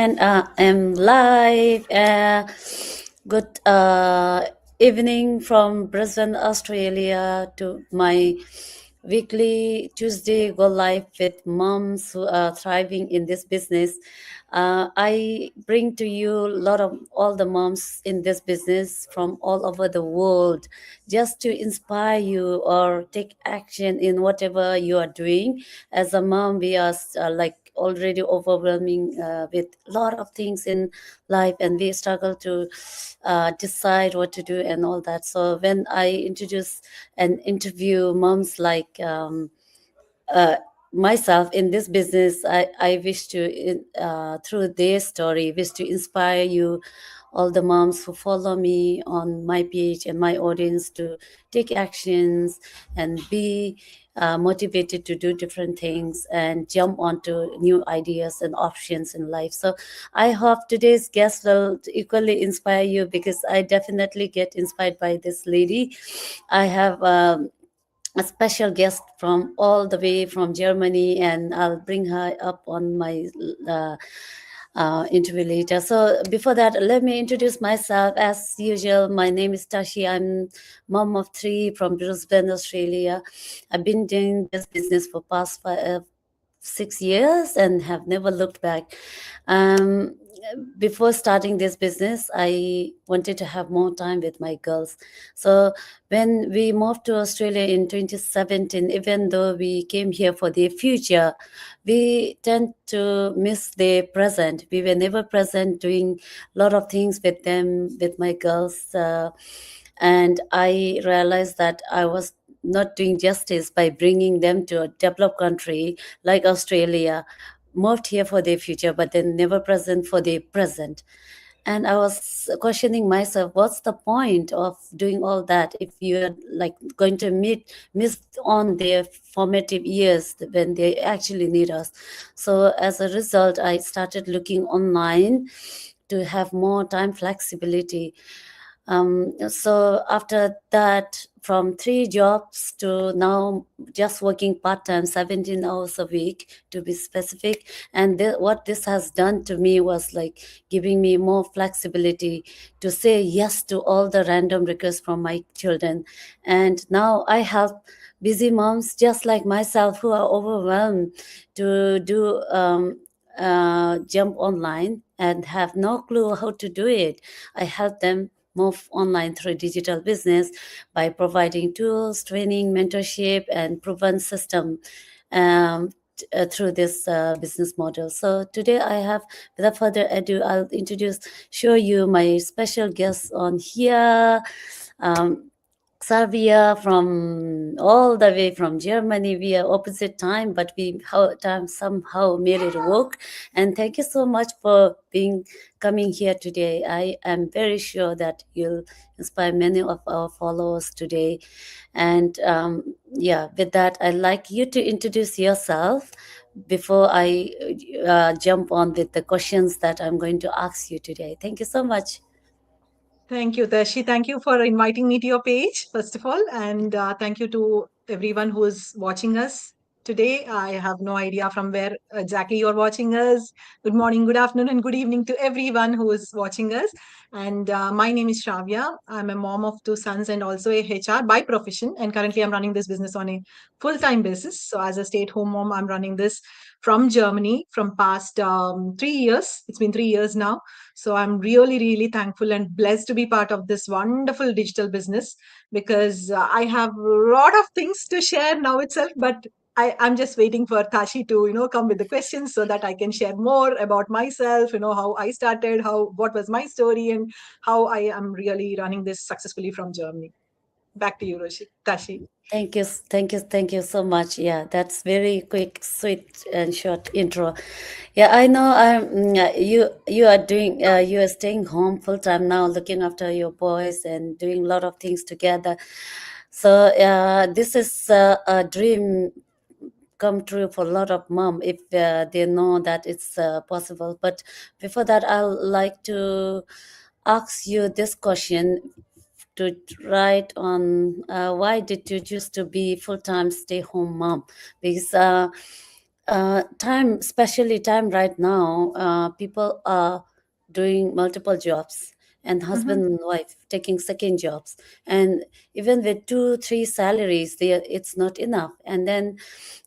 And I'm live. Good evening from Brisbane, Australia, to my weekly Tuesday Go Live with moms who are thriving in this business. I bring to you a lot of all the moms in this business from all over the world, just to inspire you or take action in whatever you are doing. As a mom, we are like already overwhelming with a lot of things in life, and we struggle to decide what to do and all that. So when I introduce and interview moms like myself in this business, I wish to through their story, wish to inspire you, all the moms who follow me on my page and my audience, to take actions and be motivated to do different things and jump onto new ideas and options in life. So I hope today's guest will equally inspire you, because I definitely get inspired by this lady. I have a special guest from all the way from Germany, and I'll bring her up on my interview later. So before that, let me introduce myself. As usual, my name is Tashi. I'm mom of three from Brisbane, Australia. I've been doing this business for past 6 years and have never looked back. Um, Before starting this business, I wanted to have more time with my girls. So when we moved to Australia in 2017, even though we came here for their future, we tend to miss their present. We were never present doing a lot of things with them, with my girls. And I realized that I was not doing justice by bringing them to a developed country like Australia, moved here for their future, but then never present for their present. And I was questioning myself, what's the point of doing all that if you're like going to miss on their formative years when they actually need us? So as a result, I started looking online to have more time flexibility. So after that, from 3 jobs to now just working part-time, 17 hours a week to be specific. And what this has done to me was like giving me more flexibility to say yes to all the random requests from my children. And now I help busy moms just like myself who are overwhelmed to do jump online and have no clue how to do it. I help them move online through digital business by providing tools, training, mentorship, and proven system through this business model. So today I have, without further ado, I'll show you my special guest on here. Xavier from all the way from Germany. We are opposite time, but we somehow made it work. And thank you so much for coming here today. I am very sure that you'll inspire many of our followers today. And with that, I'd like you to introduce yourself before I jump on with the questions that I'm going to ask you today. Thank you so much. Thank you, Tashi. Thank you for inviting me to your page, first of all. And thank you to everyone who is watching us today. I have no idea from where exactly you're watching us. Good morning, good afternoon, and good evening to everyone who is watching us. And my name is Shravya. I'm a mom of two sons and also a HR by profession. And currently, I'm running this business on a full-time basis. So, as a stay-at-home mom, I'm running this from Germany from past 3 years. It's been 3 years now. So I'm really, really thankful and blessed to be part of this wonderful digital business, because I have a lot of things to share now itself, but I'm just waiting for Tashi to, come with the questions so that I can share more about myself, how I started, what was my story, and how I am really running this successfully from Germany. Back to you, Tashi. Thank you so much. Yeah, that's very quick, sweet, and short intro. Yeah, I know. You are doing. You are staying home full time now, looking after your boys and doing a lot of things together. So this is a dream come true for a lot of mom if they know that it's possible. But before that, I'd like to ask you this question to write on why did you choose to be full-time stay-home mom? Because Time, especially time right now, people are doing multiple jobs, and husband and wife taking second jobs, and even with 2 3 salaries, it's not enough. And then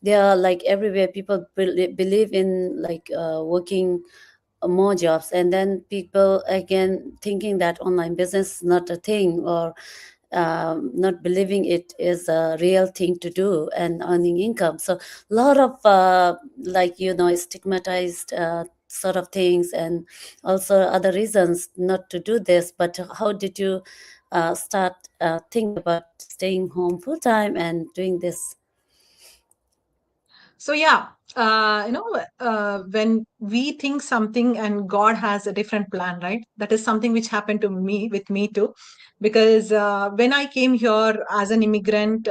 they are like everywhere, people believe in like working more jobs, and then people again thinking that online business is not a thing, or not believing it is a real thing to do and earning income. So a lot of like stigmatized sort of things, and also other reasons not to do this. But how did you start think about staying home full time and doing this? So yeah, when we think something and God has a different plan, right? That is something which happened to me with me too, because when I came here as an immigrant,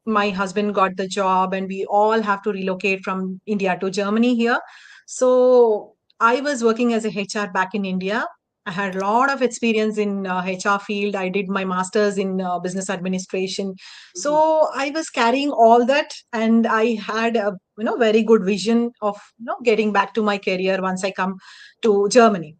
my husband got the job, and we all have to relocate from India to Germany here. So I was working as a HR back in India. I had a lot of experience in HR field. I did my master's in business administration, so I was carrying all that, and I had a very good vision of getting back to my career once I come to Germany.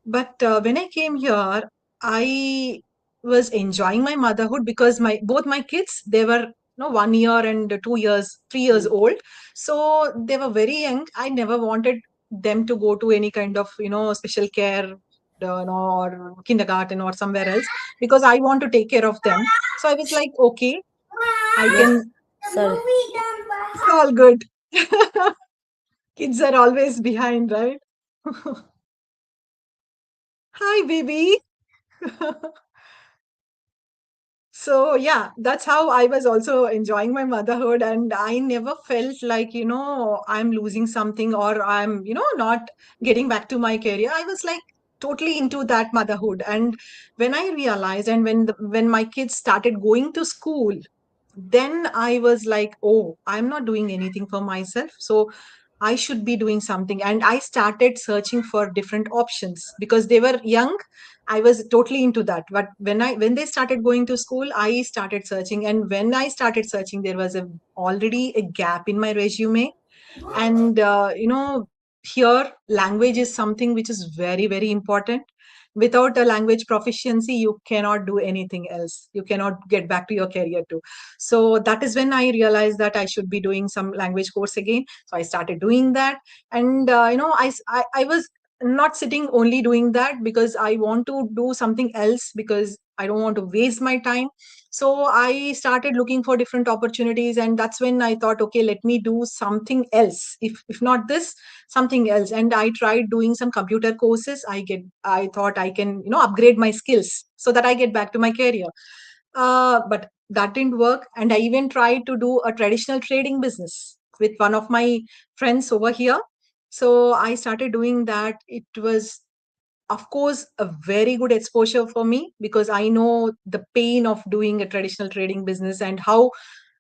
But when I came here, I was enjoying my motherhood because my both my kids, they were 1 year and 2 years, 3 years old, so they were very young. I never wanted them to go to any kind of special care, or kindergarten or somewhere else, because I want to take care of them. So I was like, okay, I Yes, can. sorry. It's all good. Kids are always behind, right? Hi, baby. So yeah, that's how I was also enjoying my motherhood, and I never felt like I'm losing something, or I'm not getting back to my career. I was like totally into that motherhood. And when I realized, and when my kids started going to school, then I was like, oh, I'm not doing anything for myself, so I should be doing something. And I started searching for different options because they were young. I was totally into that. But when they started going to school, I started searching. And when I started searching, there was already a gap in my resume. And here language is something which is very, very important. Without a language proficiency, you cannot do anything else. You cannot get back to your career too. So that is when I realized that I should be doing some language course again. So I started doing that. And I was not sitting only doing that, because I want to do something else, because I don't want to waste my time. So I started looking for different opportunities, and that's when I thought, okay, let me do something else. If not this, something else. And I tried doing some computer courses. I thought I can upgrade my skills so that I get back to my career. But that didn't work, and I even tried to do a traditional trading business with one of my friends over here. So I started doing that. It was, of course, a very good exposure for me, because I know the pain of doing a traditional trading business, and how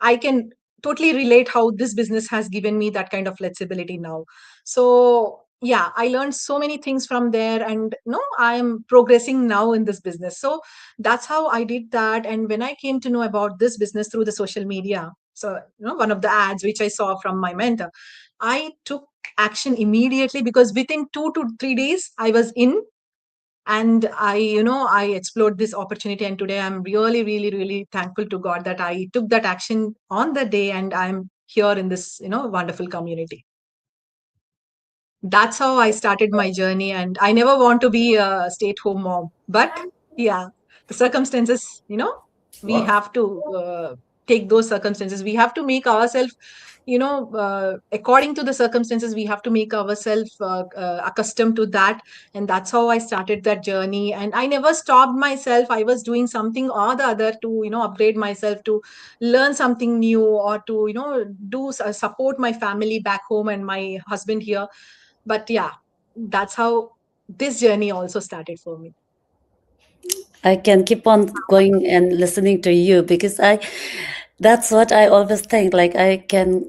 I can totally relate how this business has given me that kind of flexibility now. So yeah, I learned so many things from there, and I am progressing now in this business. So that's how I did that. And when I came to know about this business through the social media, so one of the ads which I saw from my mentor, I took action immediately, because within 2 to 3 days I was in. And I explored this opportunity, and today I'm really, really, really thankful to God that I took that action on the day, and I'm here in this wonderful community. That's how I started my journey. And I never want to be a stay-at-home mom, but yeah, the circumstances, we have to take those circumstances. We have to make ourselves, according to the circumstances, we have to make ourselves accustomed to that. And that's how I started that journey. And I never stopped myself. I was doing something or the other to upgrade myself, to learn something new, or to support my family back home and my husband here. But yeah, that's how this journey also started for me. I can keep on going and listening to you, because that's what I always think. Like I can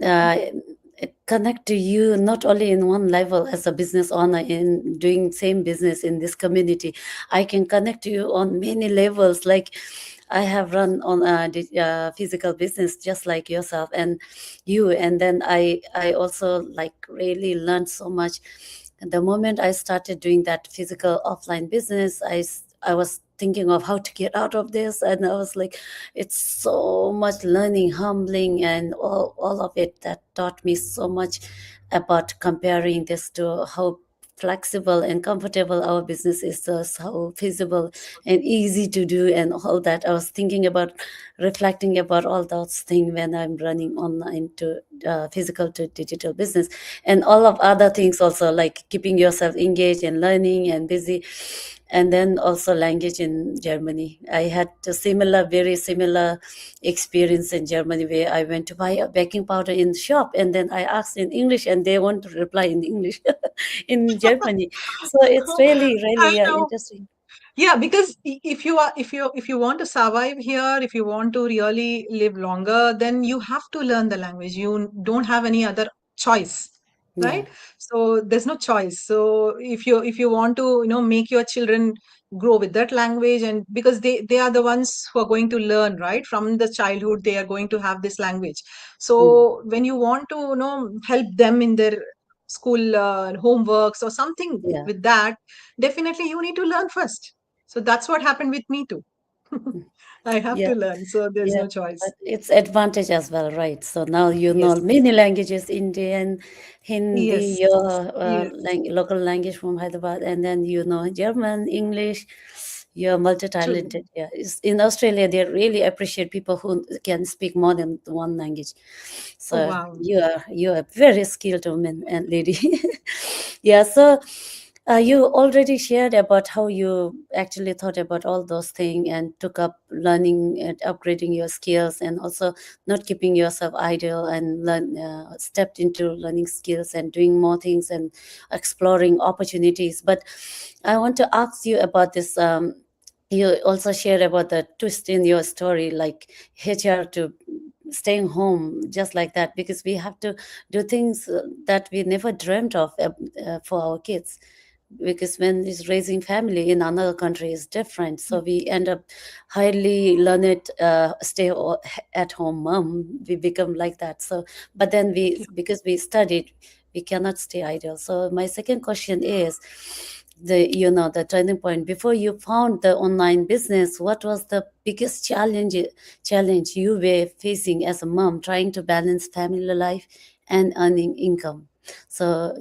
connect to you not only in one level as a business owner in doing same business in this community. I can connect to you on many levels. Like I have run on physical business just like yourself and you, and then I also like really learned so much. And the moment I started doing that physical offline business, I was thinking of how to get out of this, and I was like, it's so much learning, humbling, and all of it that taught me so much about comparing this to how flexible and comfortable our business is, just how feasible and easy to do and all that. I was thinking about reflecting about all those things when I'm running online to physical to digital business, and all of other things also, like keeping yourself engaged and learning and busy. And then also language in Germany. I had a similar, very similar experience in Germany, where I went to buy a baking powder in the shop, and then I asked in English and they want to reply in English in Germany. So it's really, I really know. interesting. Yeah, because if you want to survive here, if you want to really live longer, then you have to learn the language. You don't have any other choice, Yeah, right? So there's no choice. So if you want to, make your children grow with that language, and because they are the ones who are going to learn, right? From the childhood, they are going to have this language. mm, So when you want to, help them in their school homeworks or something yeah. with that, definitely you need to learn first. So that's what happened with me too. Mm. I have Yeah, to learn, so there's yeah, no but choice. it's advantage as well, right? So now you know Yes, many languages: Indian, Hindi, yes, your yes. local language from Hyderabad, and then you know German, English. You're True. multi-talented. Yeah, in Australia, they really appreciate people who can speak more than one language. Oh, So wow. you are a very skilled woman and lady. Yeah. So you already shared about how you actually thought about all those things and took up learning and upgrading your skills, and also not keeping yourself idle, and stepped into learning skills and doing more things and exploring opportunities. But I want to ask you about this. You also shared about the twist in your story, like HR to staying home just like that, because we have to do things that we never dreamt of for our kids, because when it's raising family in another country is different, so we end up highly learned at home mom, we become like that. So but then we, because we studied, we cannot stay idle. So my second question is, the turning point before you found the online business, what was the biggest challenge you were facing as a mom, trying to balance family life and earning income? So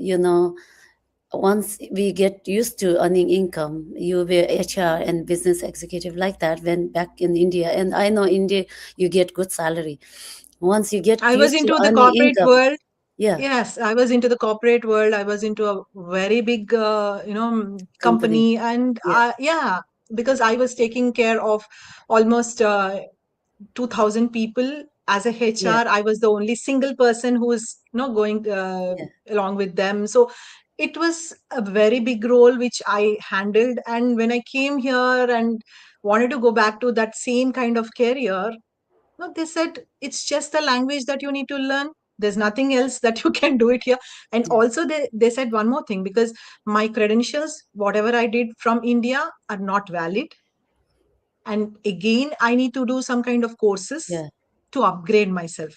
once we get used to earning income, you were HR and business executive like that when back in India, and I know India you get good salary. Once you get I was used to into the earning corporate income, world. yeah, Yes, I was into the corporate world. I was into a very big, company, company, and yeah, yeah, because I was taking care of almost 2,000 people as a yeah, HR. I was the only single person who was, going yeah, along with them. So it was a very big role which I handled. And when I came here and wanted to go back to that same kind of career, no, they said it's just the language that you need to learn. There's nothing else that you can do it here. And yeah, also they said one more thing, because my credentials, whatever I did from India, are not valid. And again, I need to do some kind of courses yeah, to upgrade myself.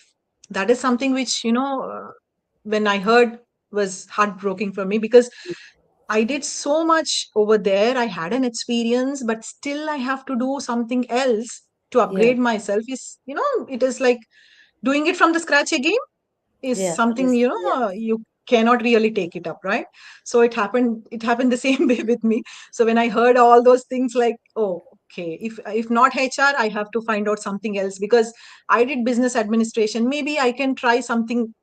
That is something which, when I heard, was heartbreaking for me, because I did so much over there. I had an experience, but still I have to do something else to yeah, upgrade myself. Is, it is like doing it from the scratch again is yeah, something, yes, yeah, you cannot really take it up, right? So it happened the same way with me. So when I heard all those things, like, oh, okay, if not HR, I have to find out something else, because I did business administration. Maybe I can try something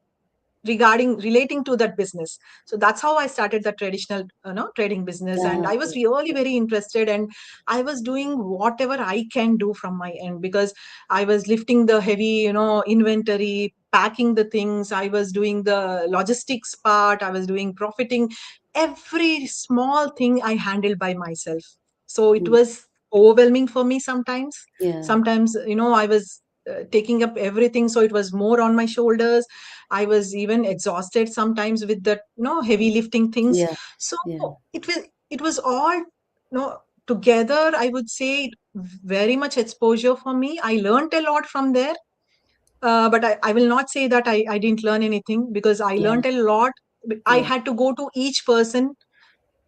relating to that business. So that's how I started the traditional, trading business, and I was okay, really yeah, very interested, and I was doing whatever I can do from my end, because I was lifting the heavy, inventory, packing the things, I was doing the logistics part, I was doing profiting. Every small thing I handled by myself. So it mm, was overwhelming for me sometimes. yeah, Sometimes, I was taking up everything, so it was more on my shoulders. I was even exhausted sometimes with the, heavy lifting things. yeah, So yeah, it was all, together, I would say very much exposure for me. I learned a lot from there. But I will not say that I didn't learn anything, because I Yeah. learned a lot. I Yeah. had to go to each person,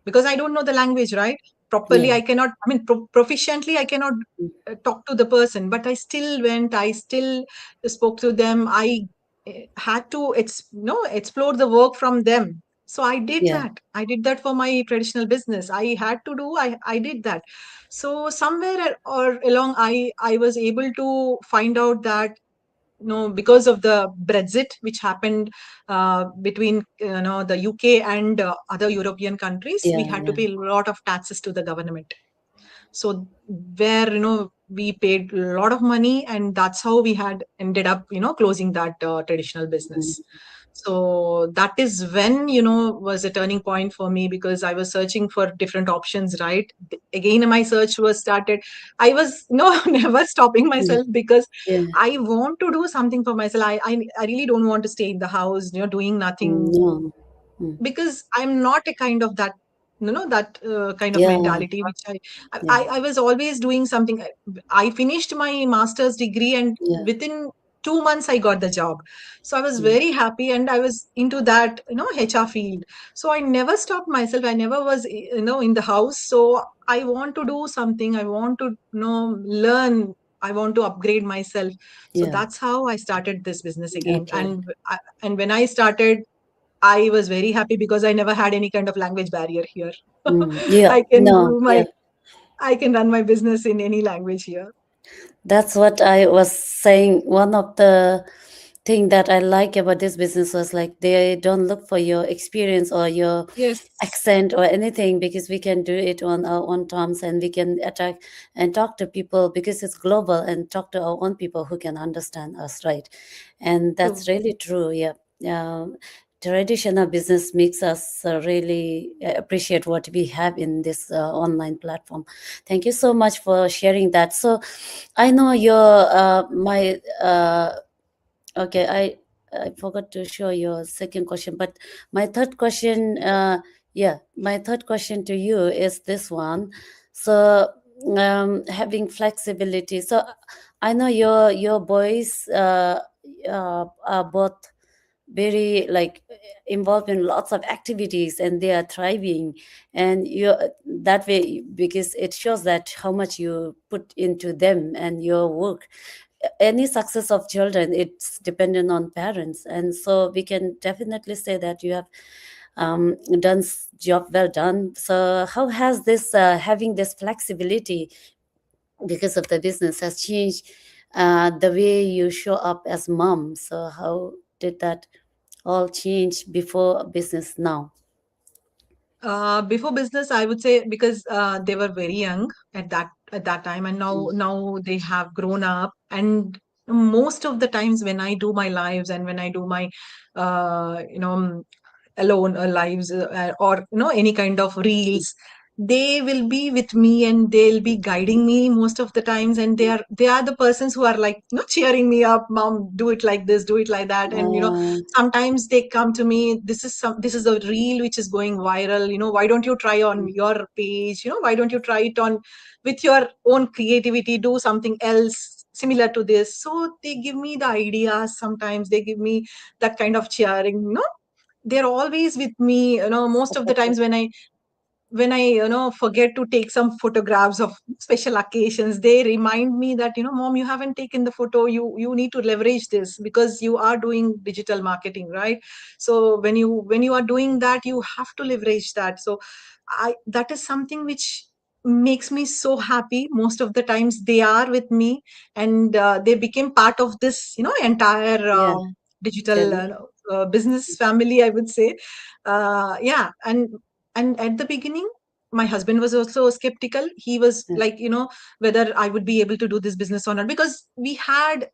because I don't know the language, right? Yeah. Properly, I cannot, I mean, proficiently, I cannot Mm. talk to the person, but I still went, I still spoke to them. I had to, explore the work from them. So I did Yeah. that. I did that for my traditional business. I had to do, I did that. So somewhere or along, I was able to find out that, because of the Brexit, which happened between the UK and other European countries, we Yeah. had to Yeah. pay a lot of taxes to the government. So where we paid a lot of money, and that's how we had ended up closing that traditional Mm. business. So that is when was a turning point for me, because I was searching for different options, right? Again, my search was started. I was never stopping Yeah. myself, because Yeah. I want to do something for myself. I really don't want to stay in the house doing Mm. nothing, No. Mm. because I'm not a kind of that, that kind of Yeah. mentality, which Yeah. I was always doing something. I finished my master's degree, and Yeah. within 2 months I got the job. So I was Mm. very happy, and I was into that HR field. So I never stopped myself. I never was in the house. So I want to do something. I want to learn. I want to upgrade myself. So Yeah. that's how I started this business again. Okay. And when I started, I was very happy, because I never had any kind of language barrier here. Mm. Yeah. I can No. do Yeah. my, I can run my business in any language here. That's what I was saying. One of the thing that I like about this business was like they don't look for your experience or your Yes. accent or anything, because we can do it on our own terms, and we can attack and talk to people because it's global, and talk to our own people who can understand us, right? And True. that's really true. Yeah. Traditional business makes us really appreciate what we have in this online platform. Thank you so much for sharing that. So I know your my okay, I forgot to show your second question, but my third question, yeah, my third question to you is this one. So, having flexibility. So, I know your boys are both very like involved in lots of activities, and they are thriving, and you that way, because it shows that how much you put into them and your work. Any success of children, it's dependent on parents, and so we can definitely say that you have done job well done. So how has this having this flexibility because of the business has changed the way you show up as mom? So how did that all change before business now? Before business, I would say, because they were very young at that time, and now they have grown up. And most of the times when I do my lives, and when I do my alone lives, or any kind of reels, they will be with me, and they'll be guiding me most of the times, and they are the persons who are like cheering me up. Mom, do it like this, do it like that. And uh, sometimes they come to me, this is a reel which is going viral, why don't you try on your page, why don't you try it on with your own creativity, do something else similar to this. So they give me the ideas. Sometimes they give me that kind of cheering. They're always with me. Most of the supportive. times when I forget to take some photographs of special occasions, they remind me that, mom, you haven't taken the photo. You need to leverage this, because you are doing digital marketing, right? So when you are doing that, you have to leverage that. So I that is something which makes me so happy. Most of the times they are with me, and they became part of this entire Yeah. digital Family. business family, I would say. Yeah. And at the beginning, my husband was also skeptical. He was Yeah. like, whether I would be able to do this business or not, because we had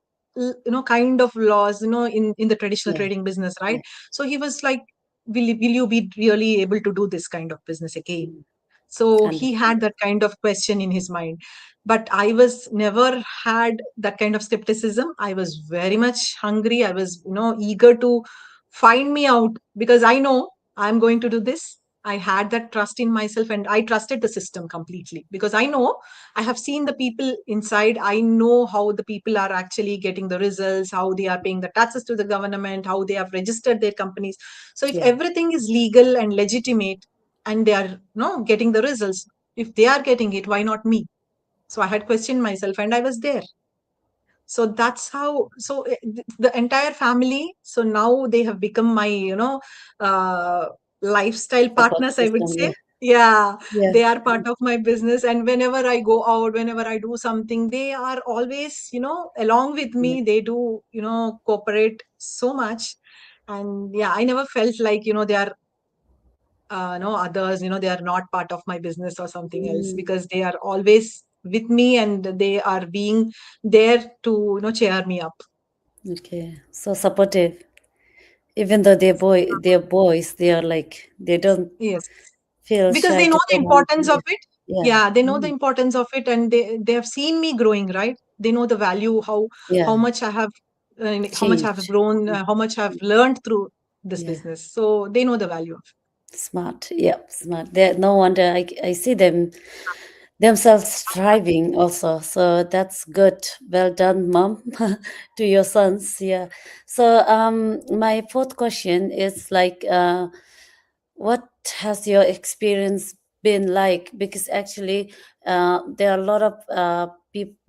kind of laws in the traditional Yeah. trading business, right? Yeah. So he was like, will you be really able to do this kind of business again? Mm. So he Understand. had that kind of question in his mind. But I was never had that kind of skepticism. I was very much hungry. I was eager to find me out, because I know I'm going to do this. I had that trust in myself, and I trusted the system completely, because I know, I have seen the people inside. I know how the people are actually getting the results, how they are paying the taxes to the government, how they have registered their companies. So if Yeah. everything is legal and legitimate, and they are no getting the results, if they are getting it, why not me? So I had questioned myself, and I was there. So that's how, so the entire family, so now they have become my, uh, lifestyle Support partners, I would system. say. Yeah. Yeah, Yeah. they are part of my business, and whenever I go out, whenever I do something, they are always, along with Yeah. me. They do, cooperate so much. And yeah, I never felt like, they are, no others, they are not part of my business or something else, Mm, because they are always with me, and they are being there to, cheer me up. okay. So supportive. Even though they're boys, they are like they don't Yes, feel because shy they to know the come out. importance of Yeah. it. Yeah. Yeah, they know the Mm, importance of it, and they have seen me growing, right? They know the value, how yeah. much I have, how much I've Change. grown, how much I've learned through this Yeah. business. So they know the value of Smart. Yeah. Smart. They no wonder I see them themselves thriving also. So that's good. Well done, mom, to your sons. Yeah. So my fourth question is like what has your experience been like? Because actually there are a lot of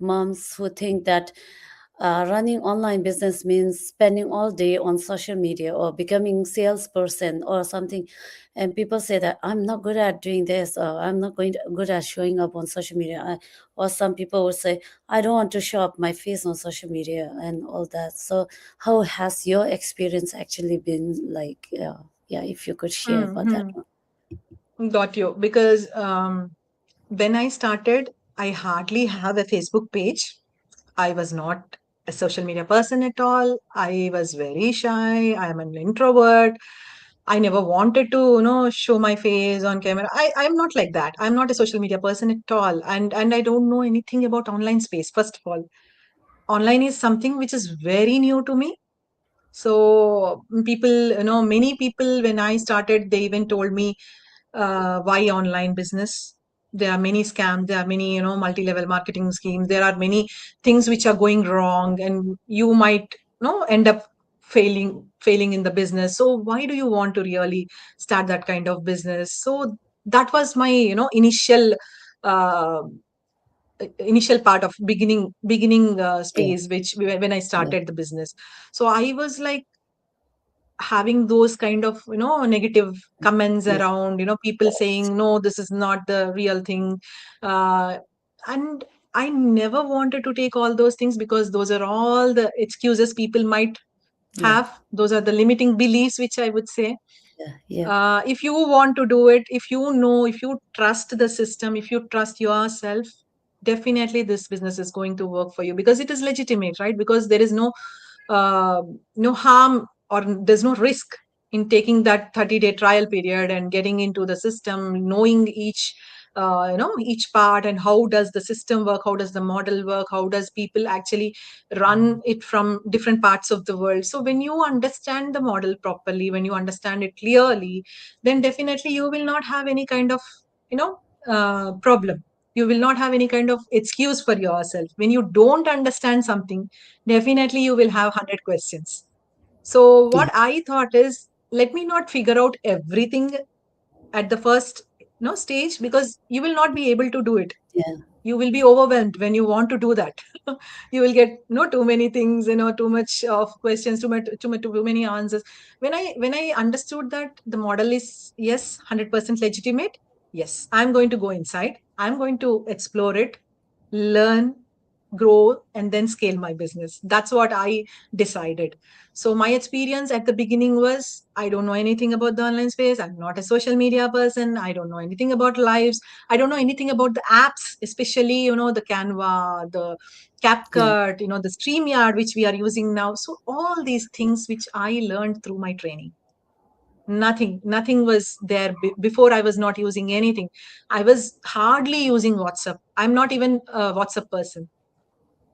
moms who think that running online business means spending all day on social media or becoming salesperson or something, and people say that I'm not good at doing this, or I'm not good at showing up on social media. Or some people would say I don't want to show up my face on social media and all that. So how has your experience actually been like? Yeah, if you could share about that it. one. Got you. Because when I started, I hardly have a Facebook page. I was not a social media person at all. I was very shy. I am an introvert. I never wanted to, show my face on camera. I'm not like that. I'm not a social media person at all. And I don't know anything about online space, first of all. Online is something which is very new to me. So people, many people, when I started, they even told me, why online business? There are many scams, there are many, multi-level marketing schemes, there are many things which are going wrong, and you might, end up failing in the business. So why do you want to really start that kind of business? So that was my, uh, initial part of beginning Yeah, space, which when I yeah, started the business. So I was like having those kind of, negative comments yeah, around, people saying, no, this is not the real thing. Uh, and I never wanted to take all those things, because those are all the excuses people might yeah, have. Those are the limiting beliefs, which I would say. yeah, yeah, If you want to do it, if you trust the system, if you trust yourself, definitely this business is going to work for you, because it is legitimate, right? Because there is uh, no harm, or there's no risk in taking that 30-day trial period and getting into the system, knowing each part, and how does the system work, how does the model work, how does people actually run it from different parts of the world. So when you understand the model properly, when you understand it clearly, then definitely you will not have any kind of, you know problem. You will not have any kind of excuse for yourself. When you don't understand something, definitely you will have 100 questions. So yeah, what I thought is, let me not figure out everything at the first stage, because you will not be able to do it. yeah, You will be overwhelmed when you want to do that. You will get too many things, too much of questions, too many answers. When I understood that the model is, yes, 100% legitimate, yes, I'm going to go inside, I'm going to explore it, learn, grow, and then scale my business. That's what I decided. So my experience at the beginning was, I don't know anything about the online space. I'm not a social media person. I don't know anything about lives. I don't know anything about the apps, especially, the Canva, the yeah, CapCut, the StreamYard, which we are using now. So all these things which I learned through my training. Nothing was there before. I was not using anything. I was hardly using WhatsApp. I'm not even a WhatsApp person,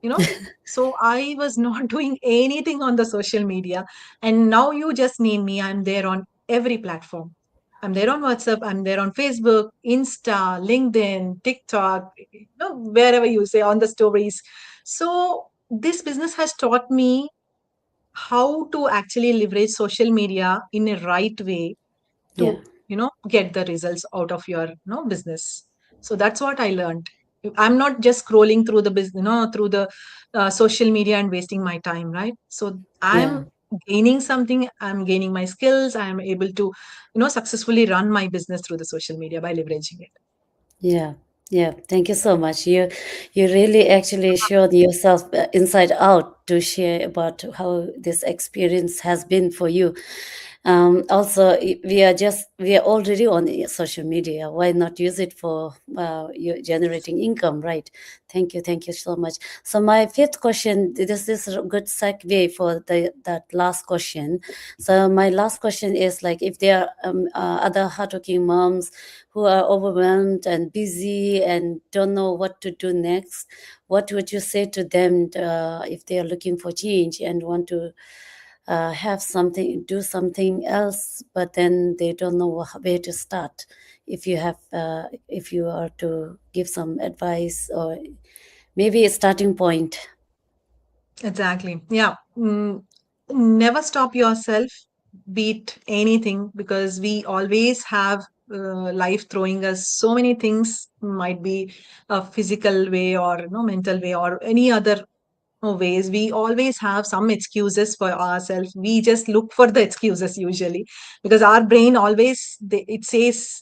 you know. So I was not doing anything on the social media. And now you just name me, I'm there on every platform. I'm there on WhatsApp, I'm there on Facebook, Insta, LinkedIn, TikTok, wherever you say on the stories. So this business has taught me how to actually leverage social media in a right way Yeah. to get the results out of your business. So that's what I learned. I'm not just scrolling through the business, through the social media and wasting my time, right? So Yeah. I'm gaining something, I'm gaining my skills, I am able to successfully run my business through the social media by leveraging it. Yeah, yeah. Thank you so much. You really actually showed yourself inside out to share about how this experience has been for you. Also, we are already on social media. Why not use it for you generating income, right? Thank you so much. So my fifth question. This is a good segue for that last question. So my last question is like, if there are other hardworking moms who are overwhelmed and busy and don't know what to do next, what would you say to them if they are looking for change and want to have something, do something else, but then they don't know where to start? If you are to give some advice or maybe a starting point. Exactly. Yeah. Never stop yourself, beat anything, because we always have life throwing us so many things, might be a physical way or mental way or any other ways. We always have some excuses for ourselves. We just look for the excuses usually, because our brain always it says,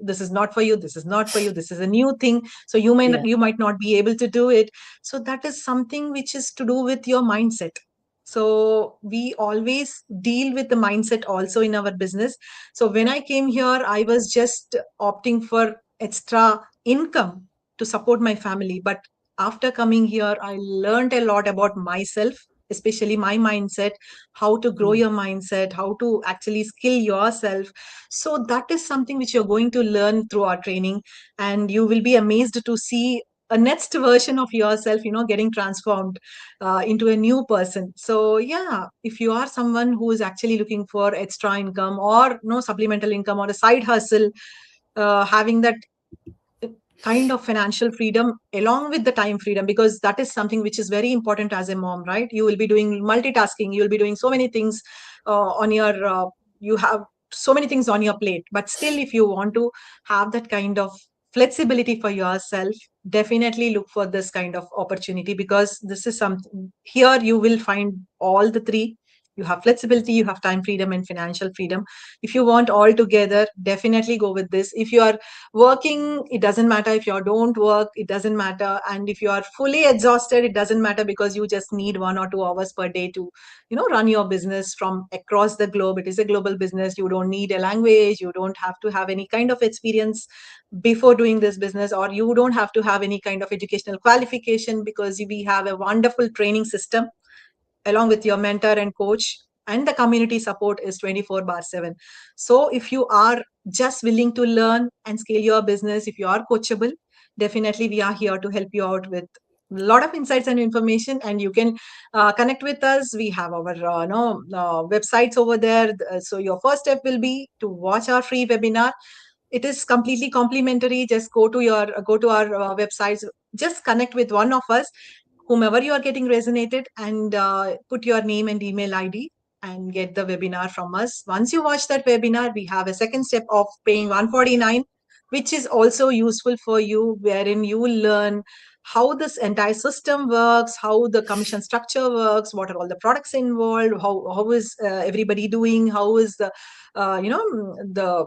this is not for you, this is not for you, this is a new thing, so Yeah, you might not be able to do it. So that is something which is to do with your mindset. So we always deal with the mindset also in our business. So when I came here, I was just opting for extra income to support my family. But after coming here, I learned a lot about myself, especially my mindset, how to grow your mindset, how to actually skill yourself. So that is something which you're going to learn through our training, and you will be amazed to see a next version of yourself, getting transformed into a new person. So yeah, if you are someone who is actually looking for extra income or no supplemental income or a side hustle, having that kind of financial freedom along with the time freedom, because that is something which is very important as a mom, right? You will be doing multitasking, you will be doing so many things on your you have so many things on your plate, but still if you want to have that kind of flexibility for yourself, definitely look for this kind of opportunity, because this is something here you will find all the three. You have flexibility, you have time freedom, and financial freedom. If you want all together, definitely go with this. If you are working, it doesn't matter. If you don't work, it doesn't matter. And if you are fully exhausted, it doesn't matter, because you just need 1 or 2 hours per day to run your business from across the globe. It is a global business. You don't need a language, you don't have to have any kind of experience before doing this business, or you don't have to have any kind of educational qualification, because we have a wonderful training system along with your mentor and coach, and the community support is 24 bar 7. So if you are just willing to learn and scale your business, if you are coachable, definitely we are here to help you out with a lot of insights and information. And you can connect with us. We have our websites over there. So your first step will be to watch our free webinar. It is completely complimentary. Just go to our websites, just connect with one of us, whomever you are getting resonated, and put your name and email ID and get the webinar from us. Once you watch that webinar, we have a second step of paying 149, which is also useful for you, wherein you will learn how this entire system works, how the commission structure works, what are all the products involved, how is everybody doing, how is the the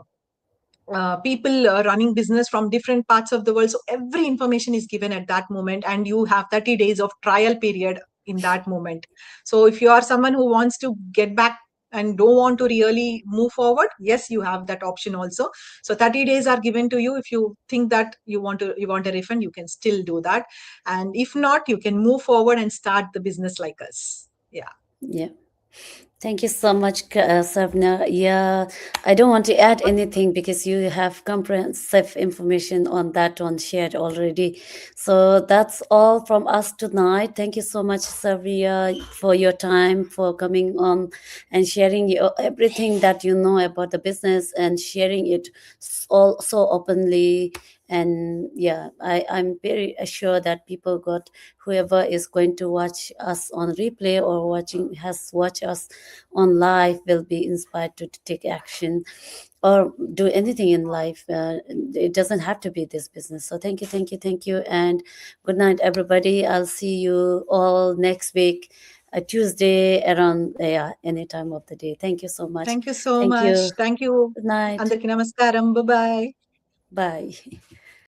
people running business from different parts of the world. So every information is given at that moment, and you have 30 days of trial period in that moment. So if you are someone who wants to get back and don't want to really move forward, yes, you have that option also. So 30 days are given to you. If you think that you want a refund, you can still do that. And if not, you can move forward and start the business like us. Yeah. yeah. Thank you so much, Savna. Yeah, I don't want to add anything because you have comprehensive information on that one shared already. So that's all from us tonight. Thank you so much, Savia, for your time, for coming on and sharing your everything that you know about the business and sharing it all so openly. And yeah, I'm very sure that people got, whoever is going to watch us on replay or has watched us on life will be inspired to take action or do anything in life. It doesn't have to be this business. So thank you, thank you, thank you, and good night, everybody. I'll see you all next week, Tuesday around any time of the day. Thank you so much. Thank you so Thank much. you. Thank you. Good night. Andarki namaskaram. Bye bye. Bye.